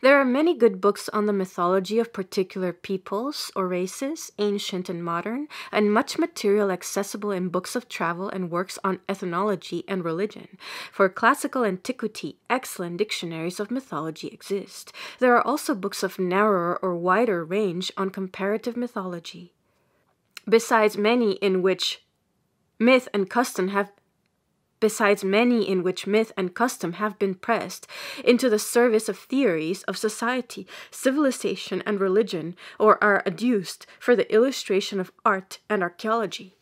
There are many good books on the mythology of particular peoples or races, ancient and modern, and much material accessible in books of travel and works on ethnology and religion. For classical antiquity, excellent dictionaries of mythology exist. There are also books of narrower or wider range on comparative mythology. Besides many in which myth and custom have been pressed into the service of theories of society, civilization, and religion, or are adduced for the illustration of art and archaeology.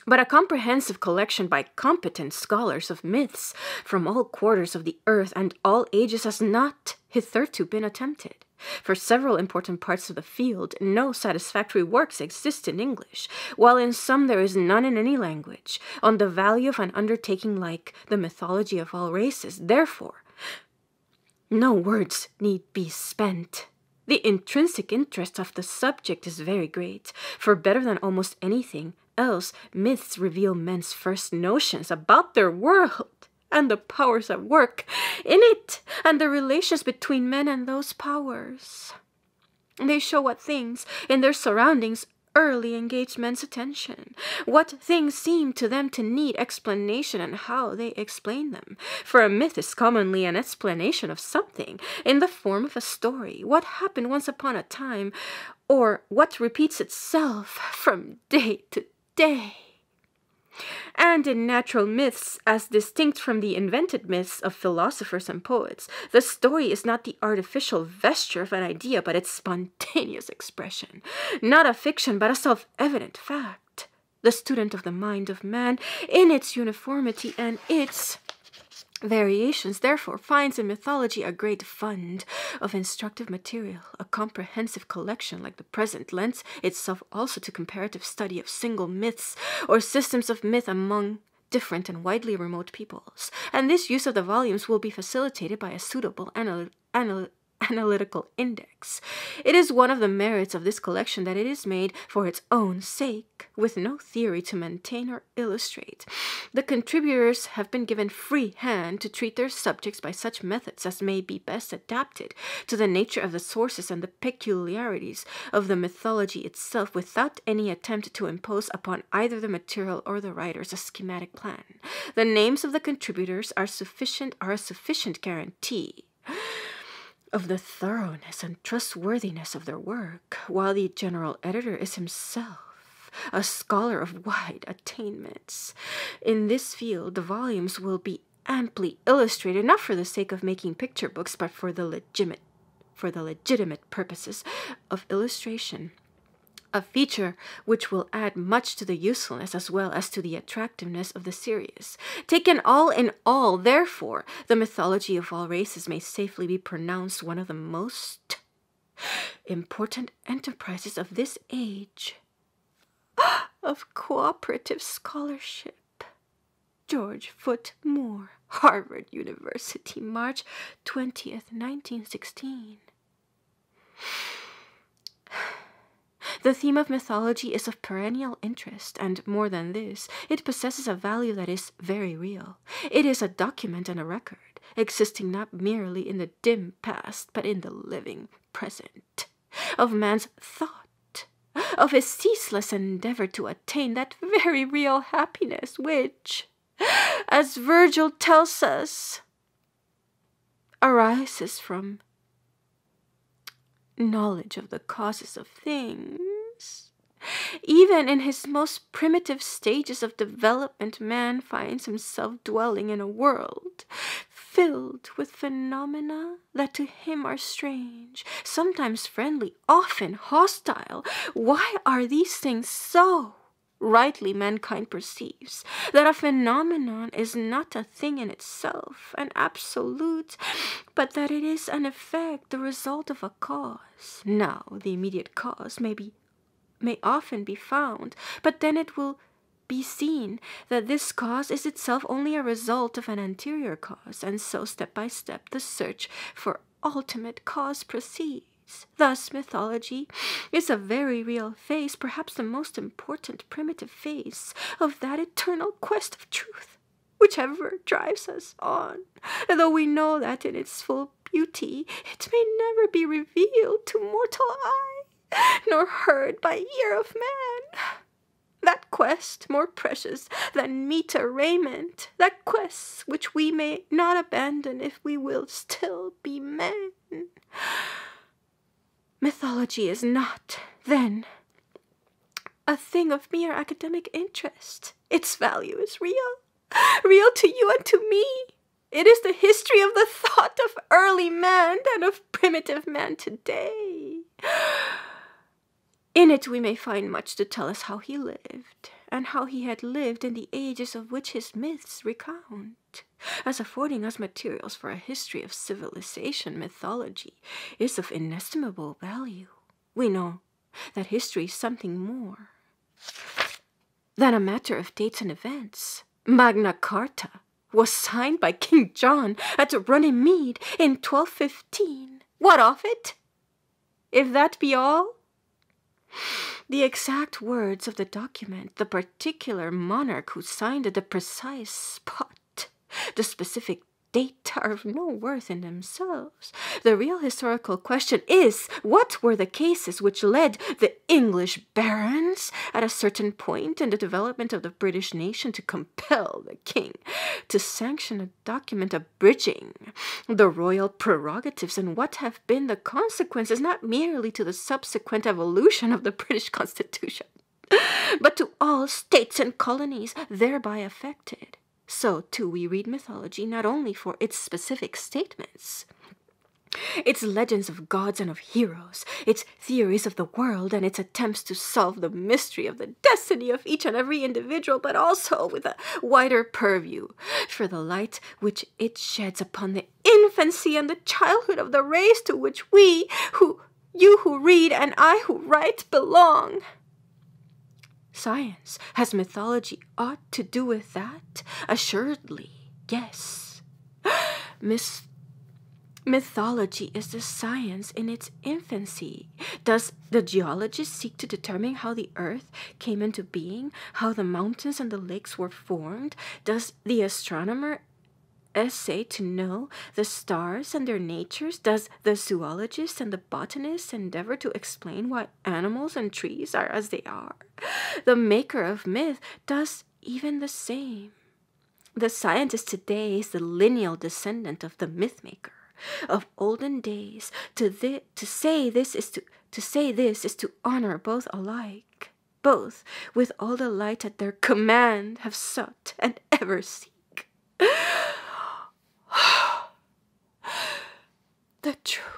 But a comprehensive collection by competent scholars of myths from all quarters of the earth and all ages has not hitherto been attempted. For several important parts of the field, no satisfactory works exist in English, while in some there is none in any language, on the value of an undertaking like the mythology of all races. Therefore, no words need be spent. The intrinsic interest of the subject is very great, for better than almost anything else, myths reveal men's first notions about their world and the powers at work in it, and the relations between men and those powers. They show what things in their surroundings early engage men's attention, what things seem to them to need explanation, and how they explain them. For a myth is commonly an explanation of something in the form of a story, what happened once upon a time, or what repeats itself from day to day. And in natural myths, as distinct from the invented myths of philosophers and poets, the story is not the artificial vesture of an idea, but its spontaneous expression. Not a fiction, but a self-evident fact. The student of the mind of man, in its uniformity and its variations, therefore, finds in mythology a great fund of instructive material. A comprehensive collection like the present lends itself also to comparative study of single myths or systems of myth among different and widely remote peoples. And this use of the volumes will be facilitated by a suitable analytical index. It is one of the merits of this collection that it is made for its own sake, with no theory to maintain or illustrate. The contributors have been given free hand to treat their subjects by such methods as may be best adapted to the nature of the sources and the peculiarities of the mythology itself, without any attempt to impose upon either the material or the writers a schematic plan. The names of the contributors are a sufficient guarantee of the thoroughness and trustworthiness of their work, while the general editor is himself a scholar of wide attainments. In this field, the volumes will be amply illustrated, not for the sake of making picture books, but for the legitimate purposes of illustration. A feature which will add much to the usefulness as well as to the attractiveness of the series. Taken all in all, therefore, the mythology of all races may safely be pronounced one of the most important enterprises of this age of cooperative scholarship. George Foot Moore, Harvard University, March 20th, 1916. The theme of mythology is of perennial interest, and more than this, it possesses a value that is very real. It is a document and a record, existing not merely in the dim past, but in the living present, of man's thought, of his ceaseless endeavor to attain that very real happiness which, as Virgil tells us, arises from knowledge of the causes of things. Even in his most primitive stages of development, man finds himself dwelling in a world filled with phenomena that to him are strange, sometimes friendly, often hostile. Why are these things so? Rightly mankind perceives that a phenomenon is not a thing in itself, an absolute, but that it is an effect, the result of a cause. Now, the immediate cause may often be found, but then it will be seen that this cause is itself only a result of an anterior cause, and so step by step the search for ultimate cause proceeds. Thus, mythology is a very real phase, perhaps the most important primitive phase of that eternal quest of truth. whichever drives us on, though we know that in its full beauty it may never be revealed to mortal eye, nor heard by ear of man. That quest more precious than meeter raiment, that quest which we may not abandon if we will still be men. Mythology is not, then, a thing of mere academic interest. Its value is real to you and to me. It is the history of the thought of early man and of primitive man today. In it we may find much to tell us how he lived, and how he had lived in the ages of which his myths recount. As affording us materials for a history of civilization, mythology is of inestimable value. We know that history is something more than a matter of dates and events. Magna Carta was signed by King John at Runnymede in 1215. What of it? If that be all? The exact words of the document, the particular monarch who signed it, the precise spot, the specific date are of no worth in themselves. The real historical question is, what were the cases which led the English barons at a certain point in the development of the British nation to compel the king to sanction a document abridging the royal prerogatives, and what have been the consequences not merely to the subsequent evolution of the British Constitution, but to all states and colonies thereby affected? So, too, we read mythology not only for its specific statements, its legends of gods and of heroes, its theories of the world, and its attempts to solve the mystery of the destiny of each and every individual, but also with a wider purview for the light which it sheds upon the infancy and the childhood of the race to which you who read and I who write belong. Science has mythology aught to do with that? Assuredly, yes. Mythology is the science in its infancy. Does the geologist seek to determine how the earth came into being, how the mountains and the lakes were formed? Does the astronomer essay to know the stars and their natures? Does the zoologist and the botanist endeavor to explain why animals and trees are as they are? The maker of myth does even the same. The scientist today is the lineal descendant of the myth maker of olden days. To say this is to honor both alike. Both, with all the light at their command, have sought and ever seek the truth.